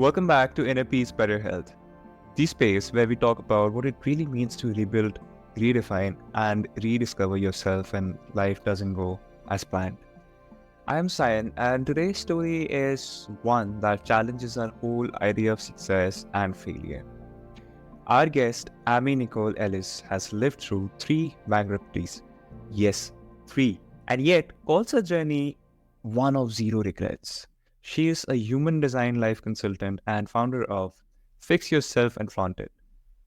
Welcome back to Inner Peace, Better Health, the space where we talk about what it really means to rebuild, redefine, and rediscover yourself when life doesn't go as planned. I am Sayan, and today's story is one that challenges our whole idea of success and failure. Our guest, Amynicole Ellis, has lived through 3 bankruptcies. Yes, 3. And yet calls her journey one of zero regrets. She is a human design life consultant and founder of Fix Yourself and Flaunt It,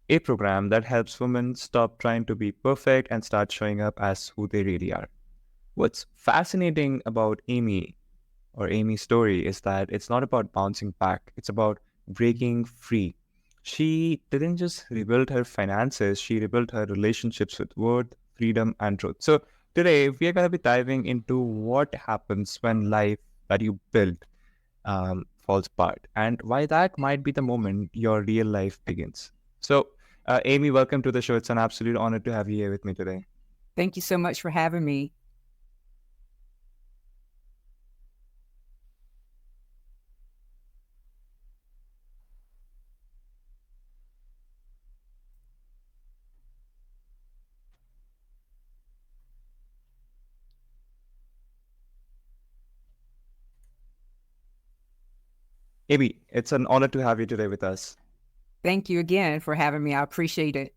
a program that helps women stop trying to be perfect and start showing up as who they really are. What's fascinating about Amy's story is that it's not about bouncing back, it's about breaking free. She didn't just rebuild her finances, she rebuilt her relationships with worth, freedom, and truth. So today we are going to be diving into what happens when life that you built falls apart and why that might be the moment your real life begins. So, Amy, welcome to the show. It's an absolute honor to have you here with me today. Thank you so much for having me. Amy, it's an honor to have you today with us. Thank you again for having me. I appreciate it.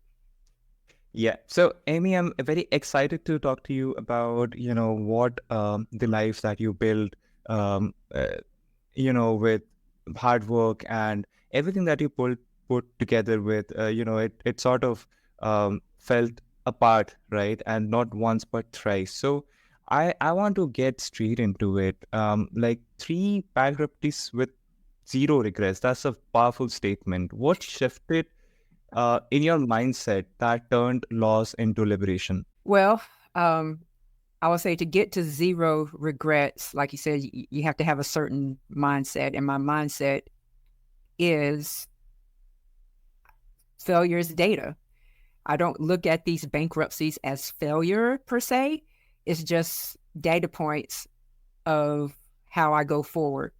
Yeah. So, Amy, I'm very excited to talk to you about, what the life that you build, with hard work and everything that you put together with, it sort of felt apart, right? And not once but thrice. So, I want to get straight into it. Like 3 bankruptcies with zero regrets. That's a powerful statement. What shifted in your mindset that turned loss into liberation? Well, I would say to get to zero regrets, like you said, you have to have a certain mindset. And my mindset is failure is data. I don't look at these bankruptcies as failure per se. It's just data points of how I go forward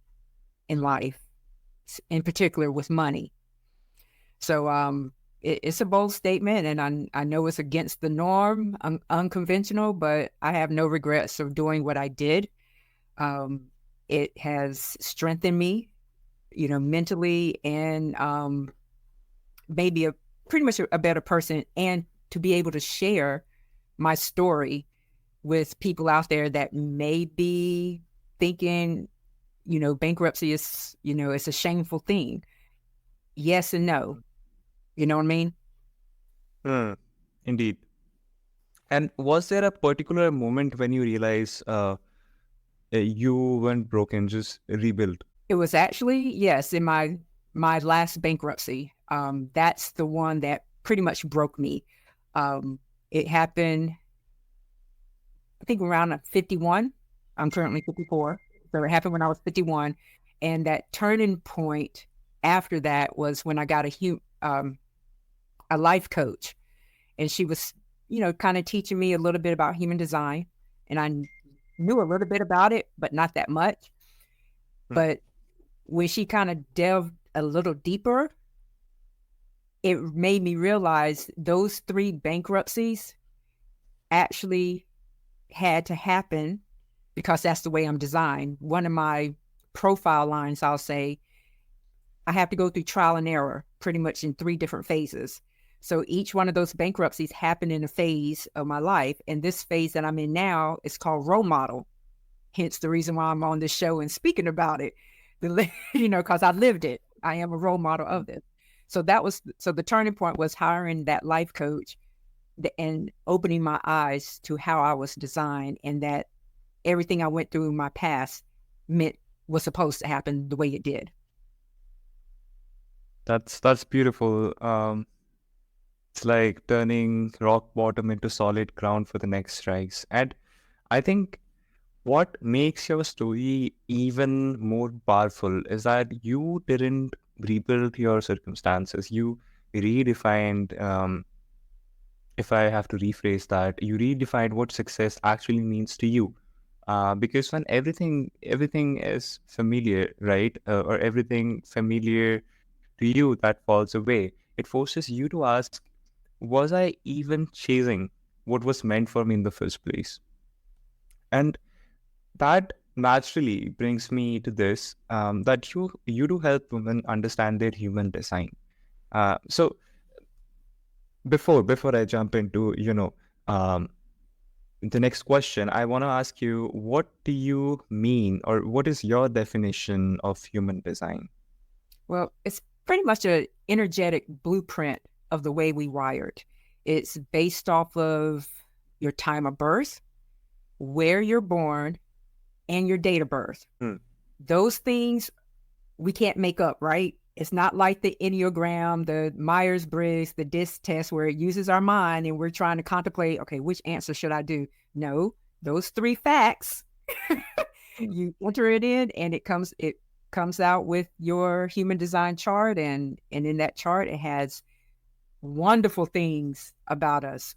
in life, in particular with money. So it's a bold statement, and I know it's against the norm, unconventional, but I have no regrets of doing what I did. It has strengthened me, mentally, and maybe pretty much a better person, and to be able to share my story with people out there that may be thinking, bankruptcy is, it's a shameful thing. Yes and no. You know what I mean? Hmm. Indeed. And was there a particular moment when you realized you weren't broken, just rebuilt? It was actually, yes, in my last bankruptcy. That's the one that pretty much broke me. It happened, I think, around 51. I'm currently 54. So it happened when I was 51. And that turning point after that was when I got a life coach. And she was, kind of teaching me a little bit about human design. And I knew a little bit about it, but not that much. But when she kind of delved a little deeper, it made me realize those 3 bankruptcies actually had to happen because that's the way I'm designed. One of my profile lines, I'll say, I have to go through trial and error pretty much in 3 different phases. So each one of those bankruptcies happened in a phase of my life. And this phase that I'm in now is called role model. Hence the reason why I'm on this show and speaking about it, because I lived it. I am a role model of this. So the turning point was hiring that life coach and opening my eyes to how I was designed, and that everything I went through in my past was supposed to happen the way it did. That's beautiful. It's like turning rock bottom into solid ground for the next strikes. And I think what makes your story even more powerful is that you didn't rebuild your circumstances. You redefined, if I have to rephrase that, you redefined what success actually means to you. Because when everything is familiar, right, or everything familiar to you that falls away, it forces you to ask, was I even chasing what was meant for me in the first place? And that naturally brings me to this, that you do help women understand their human design. So before I jump into, um, the next question, I want to ask you, what do you mean, or what is your definition of human design? Well, it's pretty much a energetic blueprint of the way we wired. It's based off of your time of birth, where you're born, and your date of birth. Hmm. Those things we can't make up, right? It's not like the Enneagram, the Myers-Briggs, the DISC test where it uses our mind and we're trying to contemplate, okay, which answer should I do? No, those three facts, Hmm. you enter it in and it comes out with your human design chart, and in that chart it has wonderful things about us.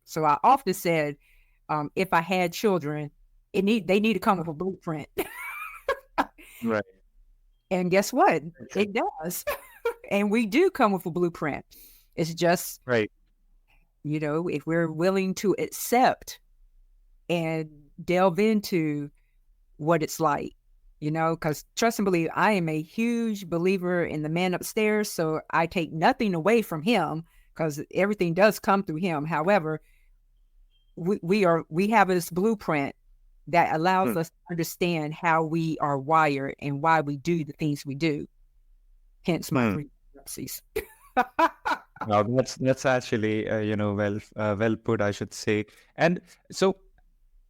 So I often said, if I had children, they need to come with a blueprint. Right. And guess what? Okay. It does. And we do come with a blueprint. It's just, Right. if we're willing to accept and delve into what it's like, because trust and believe, I am a huge believer in the man upstairs. So I take nothing away from him because everything does come through him. However, we have this blueprint that allows Hmm. us to understand how we are wired and why we do the things we do. Hence my Hmm. three bankruptcies. Now that's actually, well put, I should say. And so,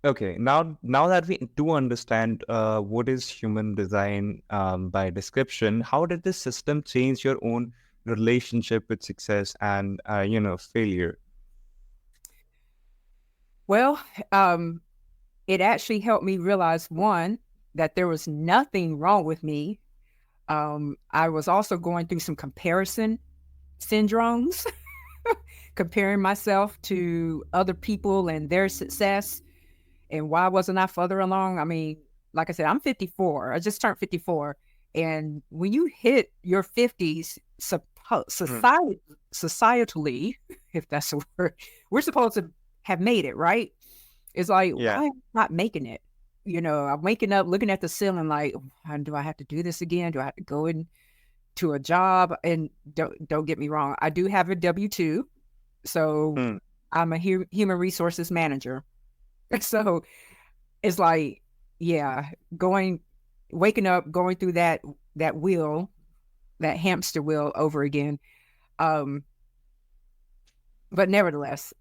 okay, now that we do understand what is human design, by description, how did this system change your own relationship with success and, failure? Well, um, it actually helped me realize, one, that there was nothing wrong with me. I was also going through some comparison syndromes, comparing myself to other people and their success. And why wasn't I further along? I mean, like I said, I'm 54. I just turned 54. And when you hit your 50s, Hmm. societally, if that's a word, we're supposed to have made it, right? It's like, Yeah. why am I not making it? I'm waking up looking at the ceiling like, do I have to do this again? Do I have to go into a job? And don't get me wrong, I do have a W-2. So Hmm. I'm a human resources manager. So it's like, yeah, waking up, going through that wheel, that hamster wheel over again. Um, but nevertheless,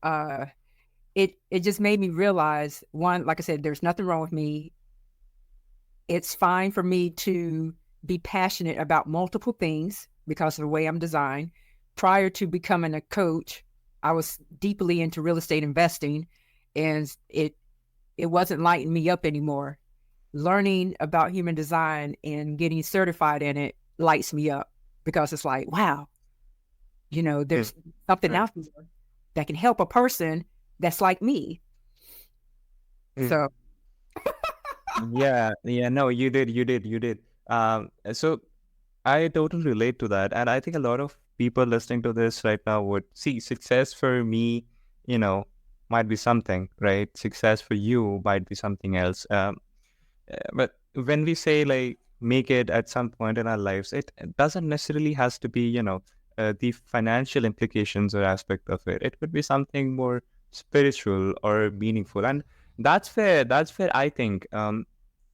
it just made me realize, one, like I said, there's nothing wrong with me. It's fine for me to be passionate about multiple things because of the way I'm designed. Prior to becoming a coach, I was deeply into real estate investing, and it wasn't lighting me up anymore. Learning about human design and getting certified in it lights me up because it's like, wow, Hmm. there's something Right. out there that can help a person that's like me. Hmm. So, Yeah, yeah, no, you did. So I totally relate to that. And I think a lot of people listening to this right now would see success for me, you know, might be something, right? Success for you might be something else. But when we say like make it at some point in our lives, it doesn't necessarily has to be, the financial implications or aspect of it. It could be something more spiritual or meaningful. And that's where I think,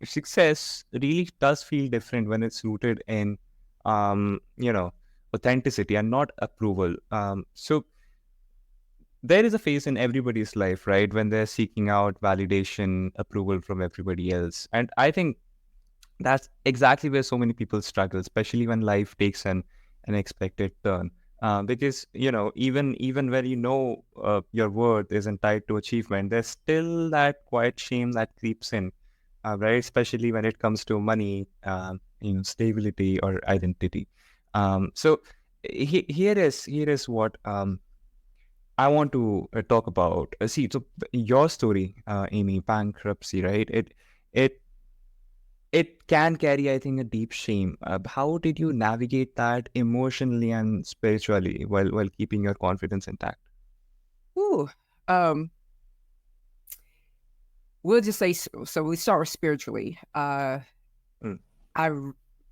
success really does feel different when it's rooted in, um, you know, authenticity and not approval. So there is a phase in everybody's life, right, when they're seeking out validation, approval from everybody else. And I think that's exactly where so many people struggle, especially when life takes an unexpected turn. Because even when your worth isn't tied to achievement, there's still that quiet shame that creeps in, right? Especially when it comes to money, stability or identity. So here is what I want to talk about see. So your story, Amy, bankruptcy, right? It it can carry, I think, a deep shame. How did you navigate that emotionally and spiritually while keeping your confidence intact? Ooh, um, we'll just say so. We start spiritually. Mm, I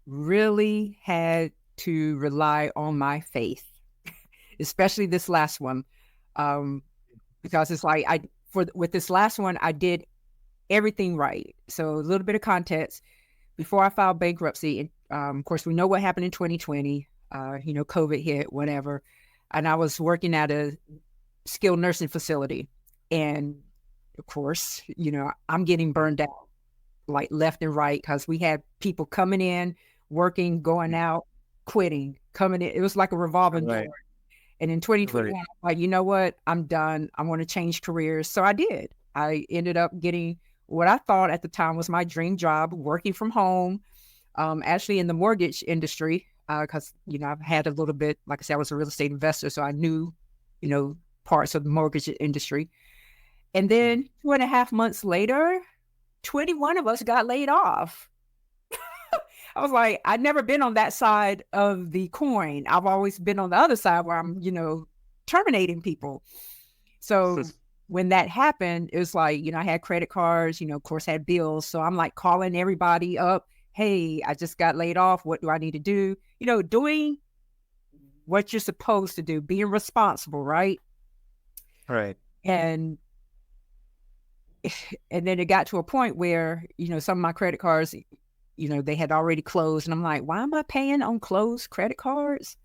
really had to rely on my faith, especially this last one, um, because it's like with this last one I did everything right. So a little bit of context before I filed bankruptcy. And of course, we know what happened in 2020. COVID hit, whatever, and I was working at a skilled nursing facility, and of course, I'm getting burned out like left and right because we had people coming in, working, going out, quitting, coming in. It was like a revolving door. right, And in right. 2021, I'm like, you know what? I'm done. I want to change careers. So I did. I ended up getting what I thought at the time was my dream job, working from home, actually in the mortgage industry, because, I've had a little bit, like I said, I was a real estate investor. So I knew, parts of the mortgage industry. And Mm. then 2.5 months later, 21 of us got laid off. I was like, I'd never been on that side of the coin. I've always been on the other side where I'm, terminating people. So when that happened, it was like, I had credit cards, of course, had bills. So I'm like calling everybody up. Hey, I just got laid off. What do I need to do? Doing what you're supposed to do, being responsible, right? Right. And and then it got to a point where, some of my credit cards, they had already closed. And I'm like, why am I paying on closed credit cards?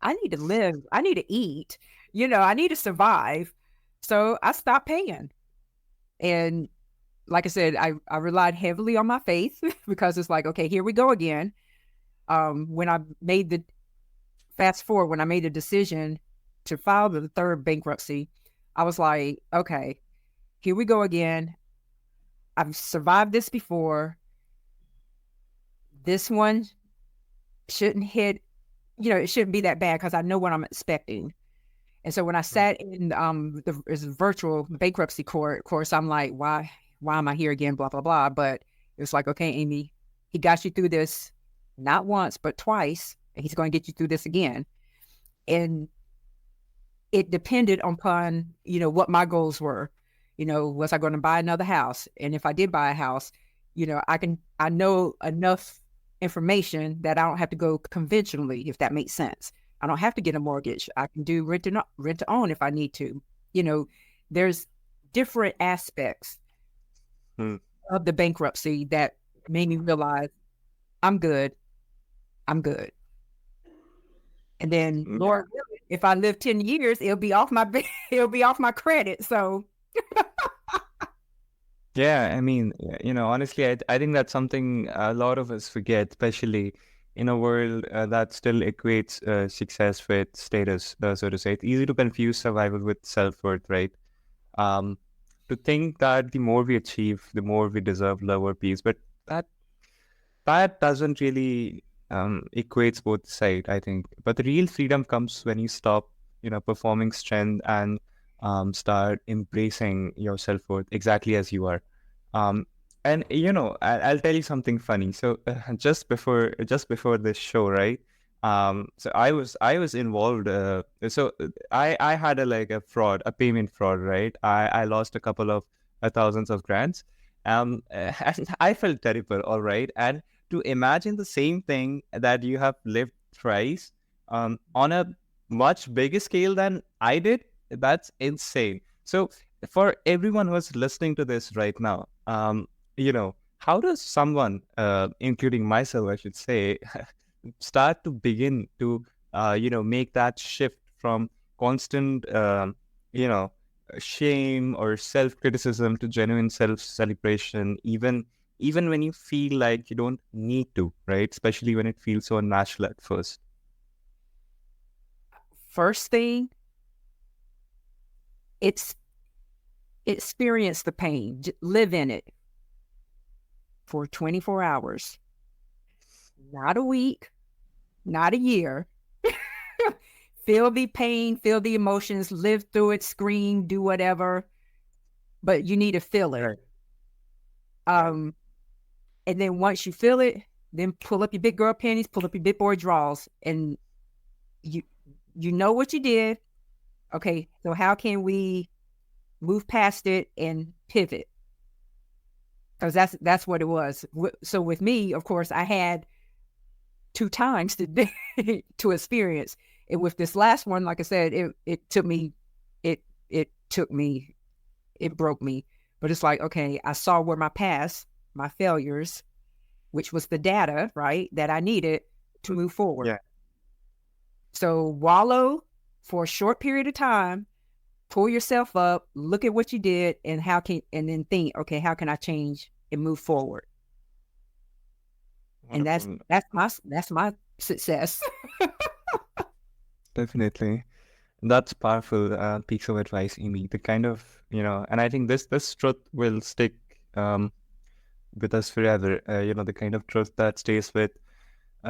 I need to live. I need to eat. I need to survive. So I stopped paying. And like I said, I relied heavily on my faith because it's like, okay, here we go again. When I made the fast forward, when I made the decision to file the third bankruptcy, I was like, okay, here we go again. I've survived this before. This one shouldn't hit, it shouldn't be that bad because I know what I'm expecting. And so when I Mm. sat in this virtual bankruptcy court, of course, I'm like, why am I here again? Blah, blah, blah. But it was like, okay, Amy, he got you through this not once, but twice. And he's going to get you through this again. And it depended upon, what my goals were. Was I going to buy another house? And if I did buy a house, I know enough information that I don't have to go conventionally, if that makes sense. I don't have to get a mortgage. I can do rent to own if I need to. There's different aspects Mm. of the bankruptcy that made me realize I'm good. I'm good. And then, Mm. Lord willing, if I live 10 years, it'll be off my it'll be off my credit. So Yeah, I mean, honestly, I think that's something a lot of us forget, especially in a world that still equates success with status, so to say. It's easy to confuse survival with self-worth, right? Um, to think that the more we achieve, the more we deserve love or peace, but that that doesn't really equates both sides, I think. But the real freedom comes when you stop, performing strength and start embracing your self-worth exactly as you are. Um, and I'll tell you something funny. So just before this show, right? So I was involved. I had a payment fraud, right? I lost a couple of thousands of grants. And I felt terrible. All right, and to imagine the same thing that you have lived thrice on a much bigger scale than I did, that's insane. So for everyone who's listening to this right now, how does someone, including myself, I should say, start to begin to, make that shift from constant, you know, shame or self-criticism to genuine self-celebration, even when you feel like you don't need to, right? Especially when it feels so unnatural at first. first thing, it's experience the pain, live in it for 24 hours, not a week, not a year. feel the pain, feel the emotions, live through it, scream, do whatever, but you need to feel it. Right. And then once you feel it, then pull up your big girl panties, pull up your big boy drawers, and you know what you did. Okay, so how can we move past it and pivot? Because that's what it was. So with me, of course, I had 2 times to to experience. And with this last one, like I said, it took me, it broke me. But it's like, okay, I saw where my failures, which was the data, right, that I needed to move forward. Yeah. So wallow for a short period of time, pull yourself up, look at what you did, and then think, okay, how can I change and move forward? And that's my success. Definitely. That's powerful piece of advice, Amy. The kind of, and I think this truth will stick with us forever. The kind of truth that stays with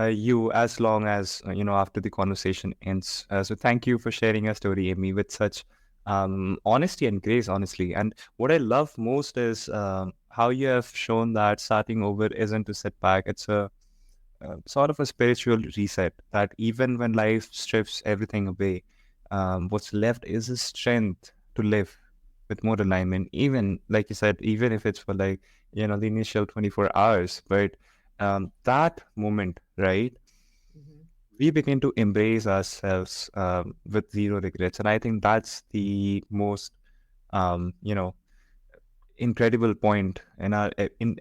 you as long as, after the conversation ends. So thank you for sharing your story, Amy, with such honesty and grace, honestly. And what I love most is how you have shown that starting over isn't a setback. It's a sort of a spiritual reset, that even when life strips everything away, what's left is a strength to live with more alignment, even like you said, even if it's for like, the initial 24 hours. But that moment, right, we begin to embrace ourselves with zero regrets. And I think that's the most, you know, incredible point in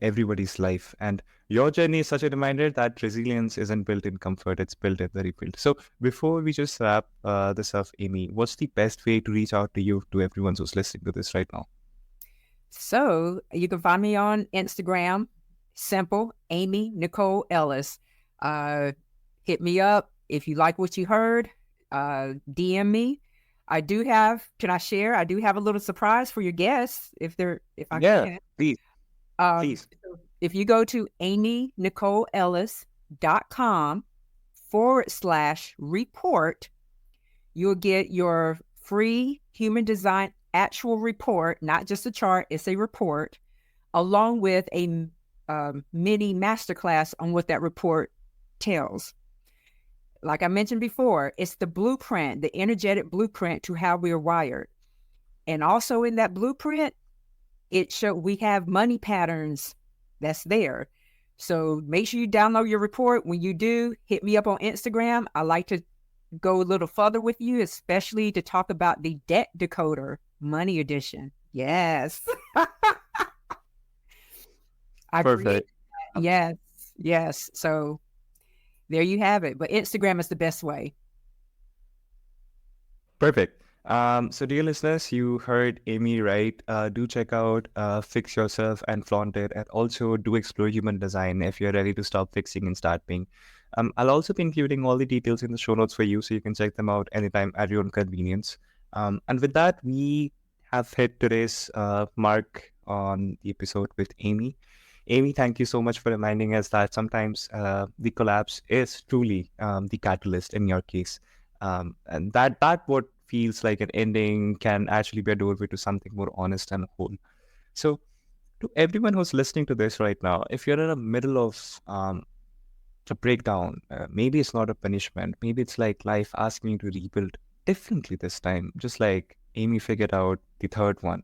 everybody's life. And your journey is such a reminder that resilience isn't built in comfort, it's built in the rebuild. So before we just wrap this up, Amy, what's the best way to reach out to you, to everyone who's listening to this right now? So you can find me on Instagram, simple, Amynicole Ellis. Hit me up if you like what you heard. DM me. Can I share? I do have a little surprise for your guests if I Yeah, can. please. Please. So if you go to amynicoleellis.com/report, you'll get your free human design actual report, not just a chart, it's a report, along with a mini masterclass on what that report tells. Like I mentioned before, it's the blueprint, the energetic blueprint to how we're wired. And also in that blueprint, we have money patterns that's there. So make sure you download your report. When you do, hit me up on Instagram. I like to go a little further with you, especially to talk about the debt decoder money edition. Yes. Perfect. Yes. So there you have it. But Instagram is the best way. Perfect. So dear listeners, you heard Amy right. Do check out Fix Yourself and Flaunt It, and also do explore human design if you're ready to stop fixing and start being. I'll also be including all the details in the show notes for you, so you can check them out anytime at your own convenience. And with that, we have hit today's mark on the episode with Amy. Amy, thank you so much for reminding us that sometimes the collapse is truly the catalyst in your case. And that what feels like an ending can actually be a doorway to something more honest and whole. So to everyone who's listening to this right now, if you're in the middle of a breakdown, maybe it's not a punishment, maybe it's like life asking you to rebuild differently this time, just like Amy figured out the third one,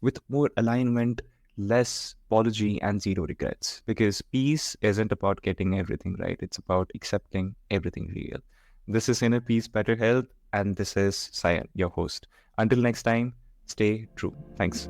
with more alignment, less apology, and zero regrets. Because peace isn't about getting everything right, it's about accepting everything real. This is Inner Peace, Better Health, and this is Sayan, your host. Until next time, stay true. Thanks.